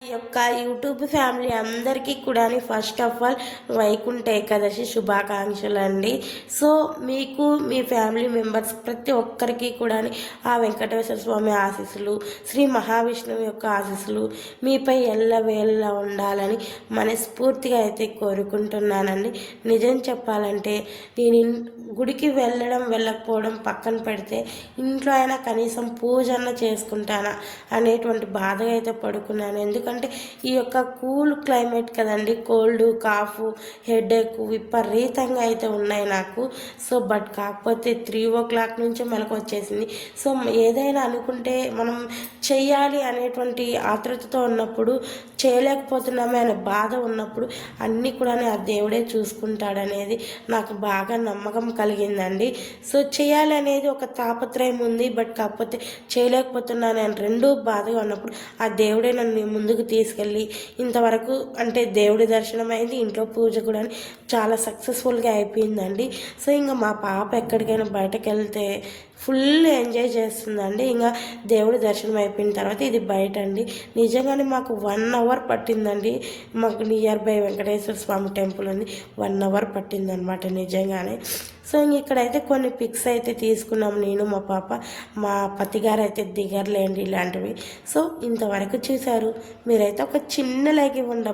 ఈ యొక్క YouTube family అందరికీ కూడా first of all Vaikuntha Ekadashi శుభాకాంక్షలు అండి. సో మీకు మీ ఫ్యామిలీ మెంబర్స్ ప్రతి ఒక్కరికి కూడా ఆ వెంకటేశ్వర స్వామి ఆశీస్సులు, శ్రీ మహావిష్ణువు యొక్క ఆశీస్సులు మీపై ఎల్లవేళ ఉండాలని మనస్ఫూర్తిగా అయితే కోరుకుంటున్నానండి. నిజం చెప్పాలంటే నేను గుడికి వెళ్ళకపోవడం పక్కన పెడితే ఇంట్లో అయినా కనీసం పూజన చేసుకుంటానా అనేటువంటి బాధగా అయితే పడుకున్నాను. ఎందుకంటే ఈ యొక్క కూల్ క్లైమేట్ కదండి, కోల్డ్, కాఫ్, హెడేక్ విపరీతంగా అయితే ఉన్నాయి నాకు. సో బట్ కాకపోతే 3 o'clock నుంచి మెలకు వచ్చేసింది. సో ఏదైనా అనుకుంటే మనం చెయ్యాలి అనేటువంటి ఆతృతతో ఉన్నప్పుడు చేయలేకపోతున్నామే అనే బాధ ఉన్నప్పుడు అన్నీ కూడా ఆ దేవుడే చూసుకుంటాడనేది నాకు బాగా నమ్మకం కలిగిందండి. సో చేయాలి అనేది ఒక తాపత్రయం ఉంది, బట్ కాకపోతే చేయలేకపోతున్నాను అని రెండూ బాధగా ఉన్నప్పుడు ఆ దేవుడే నన్ను ముందుకు తీసుకెళ్ళి ఇంతవరకు అంటే దేవుడి దర్శనం అయింది, ఇంట్లో పూజ కూడా చాలా సక్సెస్ఫుల్గా అయిపోయిందండి. సో ఇంకా మా పాప ఎక్కడికైనా బయటకు వెళ్తే ఫుల్ ఎంజాయ్ చేస్తుందండి. ఇంకా దేవుడి దర్శనం అయిపోయిన తర్వాత ఇది బయట అండి. నిజంగానే మాకు 1 hour పట్టిందండి. మాకు near by Venkateswara Swamy temple ఉంది, 1 hour పట్టిందనమాట నిజంగానే. సో ఇక్కడైతే కొన్ని పిక్స్ అయితే తీసుకున్నాం నేను, మా పాప. మా పతిగారు అయితే దిగర్లేండి ఇలాంటివి. సో ఇంతవరకు చూశారు. మీరైతే ఒక చిన్న లైక్ ఇవ్వండి.